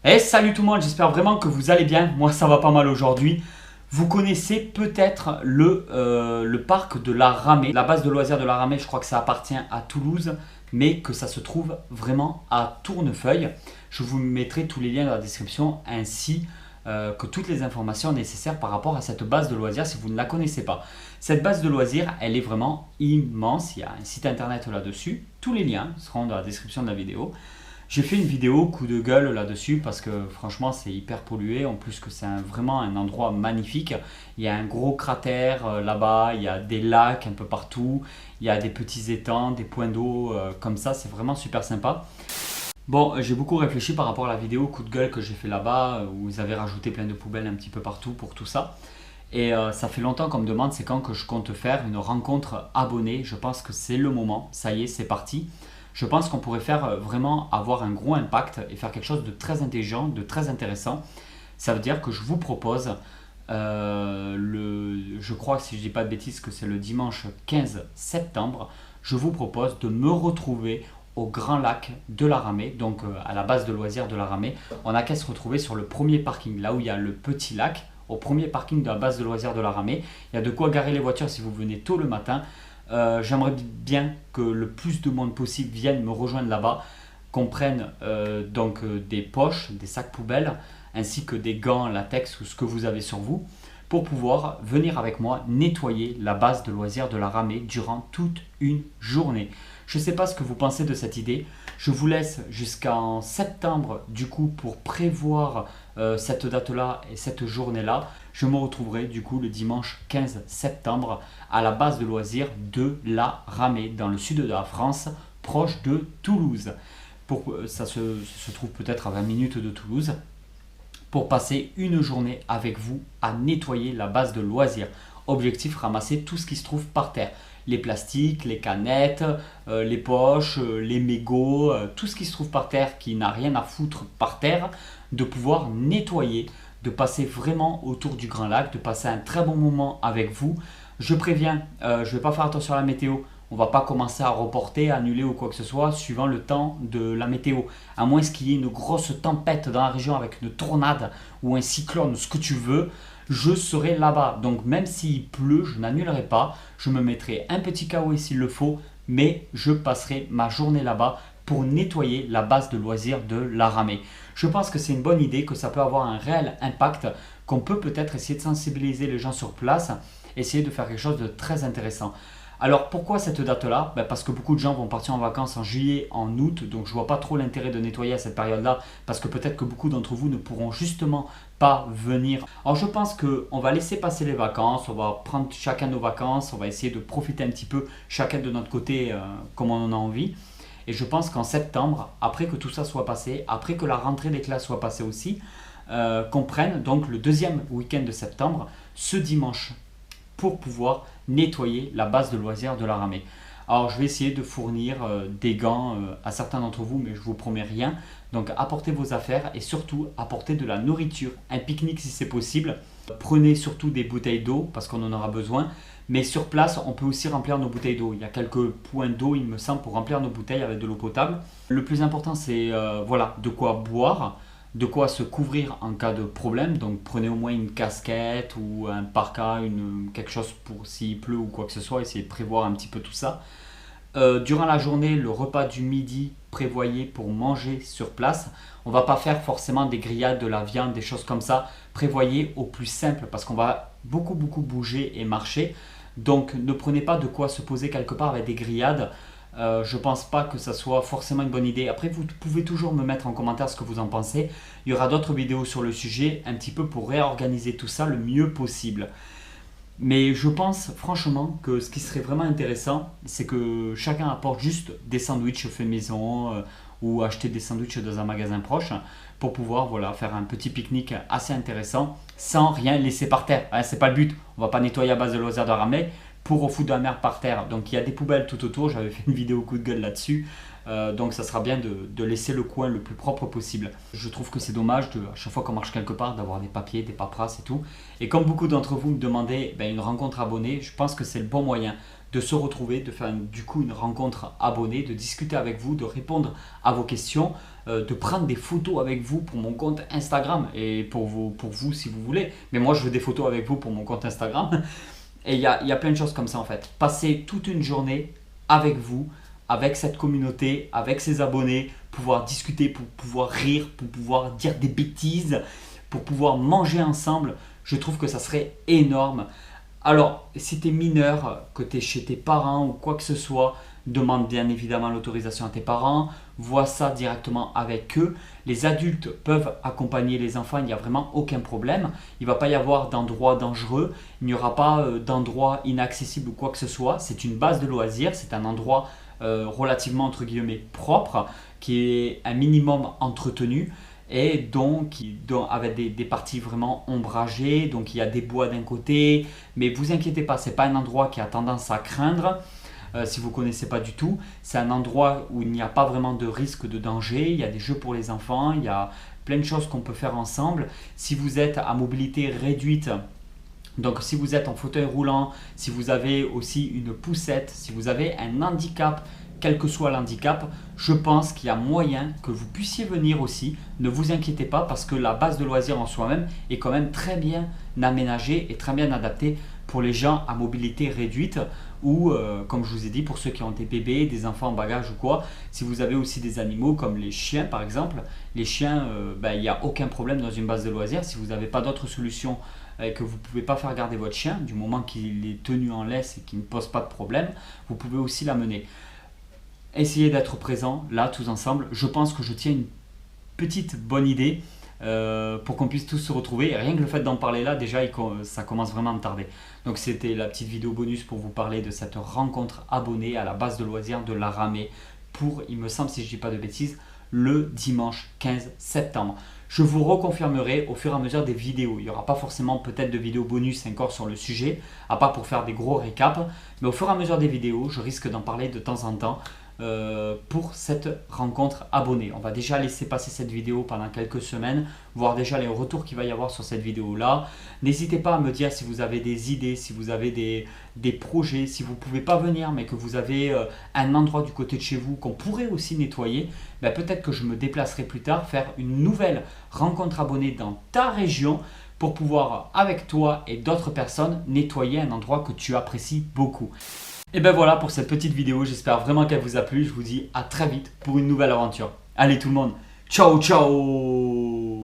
Salut tout le monde, j'espère vraiment que vous allez bien. Moi ça va pas mal aujourd'hui. Vous connaissez peut-être le parc de la Ramée. La base de loisirs de la Ramée, je crois que ça appartient à Toulouse, mais que ça se trouve vraiment à Tournefeuille. Je vous mettrai tous les liens dans la description ainsi que toutes les informations nécessaires par rapport à cette base de loisirs si vous ne la connaissez pas. Cette base de loisirs, elle est vraiment immense. Il y a un site internet là-dessus. Tous les liens seront dans la description de la vidéo. J'ai fait une vidéo coup de gueule là-dessus parce que franchement c'est hyper pollué, en plus que c'est vraiment un endroit magnifique. Il y a un gros cratère là-bas, il y a des lacs un peu partout, il y a des petits étangs, des points d'eau comme ça, c'est vraiment super sympa. Bon, j'ai beaucoup réfléchi par rapport à la vidéo coup de gueule que j'ai fait là-bas où vous avez rajouté plein de poubelles un petit peu partout pour tout ça. Et ça fait longtemps qu'on me demande c'est quand que je compte faire une rencontre abonnée. Je pense que c'est le moment, ça y est, c'est parti. Je pense qu'on pourrait faire vraiment avoir un gros impact et faire quelque chose de très intelligent, de très intéressant. Ça veut dire que je vous propose, je crois, si je ne dis pas de bêtises, que c'est le dimanche 15 septembre, je vous propose de me retrouver au Grand Lac de la Ramée, donc à la base de loisirs de la Ramée. On n'a qu'à se retrouver sur le premier parking, là où il y a le petit lac, au premier parking de la base de loisirs de la Ramée. Il y a de quoi garer les voitures si vous venez tôt le matin. J'aimerais bien que le plus de monde possible vienne me rejoindre là-bas, qu'on prenne des poches, des sacs poubelles, ainsi que des gants latex ou ce que vous avez sur vous, pour pouvoir venir avec moi nettoyer la base de loisirs de la Ramée durant toute une journée. Je ne sais pas ce que vous pensez de cette idée. Je vous laisse jusqu'en septembre du coup pour prévoir cette date-là et cette journée-là. Je me retrouverai du coup le dimanche 15 septembre à la base de loisirs de la Ramée dans le sud de la France, proche de Toulouse. Ça se trouve peut-être à 20 minutes de Toulouse, pour passer une journée avec vous à nettoyer la base de loisirs. Objectif, ramasser tout ce qui se trouve par terre. Les plastiques, les canettes, les poches, les mégots, tout ce qui se trouve par terre qui n'a rien à foutre par terre, de pouvoir nettoyer, de passer vraiment autour du Grand Lac, de passer un très bon moment avec vous. Je préviens, je ne vais pas faire attention à la météo. On ne va pas commencer à reporter, annuler ou quoi que ce soit suivant le temps de la météo. À moins qu'il y ait une grosse tempête dans la région avec une tornade ou un cyclone, ce que tu veux, je serai là-bas. Donc même s'il pleut, je n'annulerai pas. Je me mettrai un petit KO s'il le faut, mais je passerai ma journée là-bas pour nettoyer la base de loisirs de la Ramée. Je pense que c'est une bonne idée, que ça peut avoir un réel impact, qu'on peut peut-être essayer de sensibiliser les gens sur place, essayer de faire quelque chose de très intéressant. Alors pourquoi cette date-là? Parce que beaucoup de gens vont partir en vacances en juillet, en août, donc je vois pas trop l'intérêt de nettoyer à cette période-là, parce que peut-être que beaucoup d'entre vous ne pourront justement pas venir. Alors je pense qu'on va laisser passer les vacances, on va prendre chacun nos vacances, on va essayer de profiter un petit peu chacun de notre côté comme on en a envie. Et je pense qu'en septembre, après que tout ça soit passé, après que la rentrée des classes soit passée aussi, qu'on prenne donc le deuxième week-end de septembre, ce dimanche, pour pouvoir nettoyer la base de loisirs de la Ramée. Alors je vais essayer de fournir des gants à certains d'entre vous, mais je vous promets rien. Donc apportez vos affaires et surtout apportez de la nourriture, un pique-nique si c'est possible. Prenez surtout des bouteilles d'eau parce qu'on en aura besoin. Mais sur place, on peut aussi remplir nos bouteilles d'eau. Il y a quelques points d'eau, il me semble, pour remplir nos bouteilles avec de l'eau potable. Le plus important, c'est voilà, de quoi boire, de quoi se couvrir en cas de problème. Donc prenez au moins une casquette ou un parka, quelque chose pour s'il pleut ou quoi que ce soit. Essayez de prévoir un petit peu tout ça. Durant la journée, le repas du midi, prévoyez pour manger sur place. On ne va pas faire forcément des grillades, de la viande, des choses comme ça. Prévoyez au plus simple parce qu'on va beaucoup bouger et marcher. Donc ne prenez pas de quoi se poser quelque part avec des grillades. Je ne pense pas que ça soit forcément une bonne idée. Après, vous pouvez toujours me mettre en commentaire ce que vous en pensez. Il y aura d'autres vidéos sur le sujet, un petit peu pour réorganiser tout ça le mieux possible. Mais je pense franchement que ce qui serait vraiment intéressant, c'est que chacun apporte juste des sandwichs faits maison ou acheter des sandwichs dans un magasin proche pour pouvoir voilà, faire un petit pique-nique assez intéressant sans rien laisser par terre. Hein, c'est pas le but, on va pas nettoyer à base de loisirs de Ramée pour foutre de la merde par terre. Donc il y a des poubelles tout autour, j'avais fait une vidéo coup de gueule là-dessus. Donc ça sera bien de laisser le coin le plus propre possible. Je trouve que c'est dommage à chaque fois qu'on marche quelque part d'avoir des papiers, des paperasses et tout. Et comme beaucoup d'entre vous me demandaient une rencontre abonnée, je pense que c'est le bon moyen de se retrouver, de faire du coup une rencontre abonnée, de discuter avec vous, de répondre à vos questions, de prendre des photos avec vous pour mon compte Instagram et pour vous si vous voulez. Mais moi je veux des photos avec vous pour mon compte Instagram. Et il y a plein de choses comme ça en fait. Passer toute une journée avec vous, avec cette communauté, avec ses abonnés, pouvoir discuter, pour pouvoir rire, pour pouvoir dire des bêtises, pour pouvoir manger ensemble, je trouve que ça serait énorme. Alors, si tu es mineur, que tu es chez tes parents ou quoi que ce soit, demande bien évidemment l'autorisation à tes parents, vois ça directement avec eux. Les adultes peuvent accompagner les enfants, il n'y a vraiment aucun problème. Il ne va pas y avoir d'endroits dangereux, il n'y aura pas d'endroits inaccessibles ou quoi que ce soit. C'est une base de loisirs, c'est un endroit relativement entre guillemets propre, qui est un minimum entretenu et donc avec des parties vraiment ombragées, donc il y a des bois d'un côté, mais vous inquiétez pas, c'est pas un endroit qui a tendance à craindre. Si vous ne connaissez pas du tout, c'est un endroit où il n'y a pas vraiment de risque de danger, il y a des jeux pour les enfants, il y a plein de choses qu'on peut faire ensemble. Si vous êtes à mobilité réduite, donc si vous êtes en fauteuil roulant, si vous avez aussi une poussette, si vous avez un handicap, quel que soit l'handicap, je pense qu'il y a moyen que vous puissiez venir aussi. Ne vous inquiétez pas parce que la base de loisirs en soi-même est quand même très bien aménagée et très bien adaptée pour les gens à mobilité réduite ou comme je vous ai dit pour ceux qui ont des bébés, des enfants en bagage ou quoi. Si vous avez aussi des animaux comme les chiens par exemple, les chiens, il n'y a aucun problème dans une base de loisirs. Si vous n'avez pas d'autre solution et que vous ne pouvez pas faire garder votre chien, du moment qu'il est tenu en laisse et qu'il ne pose pas de problème, vous pouvez aussi l'amener. Essayez d'être présents là tous ensemble. Je pense que je tiens une petite bonne idée pour qu'on puisse tous se retrouver. Et rien que le fait d'en parler là, déjà ça commence vraiment à me tarder. Donc c'était la petite vidéo bonus pour vous parler de cette rencontre abonnée à la base de loisirs de la Ramée pour, il me semble si je ne dis pas de bêtises, le dimanche 15 septembre. Je vous reconfirmerai au fur et à mesure des vidéos. Il n'y aura pas forcément peut-être de vidéos bonus encore sur le sujet, à part pour faire des gros récaps. Mais au fur et à mesure des vidéos, je risque d'en parler de temps en temps. Pour cette rencontre abonnée. On va déjà laisser passer cette vidéo pendant quelques semaines, voir déjà les retours qu'il va y avoir sur cette vidéo là. N'hésitez pas à me dire si vous avez des idées, si vous avez des projets, si vous ne pouvez pas venir mais que vous avez un endroit du côté de chez vous qu'on pourrait aussi nettoyer. Peut-être que je me déplacerai plus tard faire une nouvelle rencontre abonnée dans ta région pour pouvoir avec toi et d'autres personnes nettoyer un endroit que tu apprécies beaucoup. Et ben voilà pour cette petite vidéo, j'espère vraiment qu'elle vous a plu. Je vous dis à très vite pour une nouvelle aventure. Allez tout le monde, ciao ciao!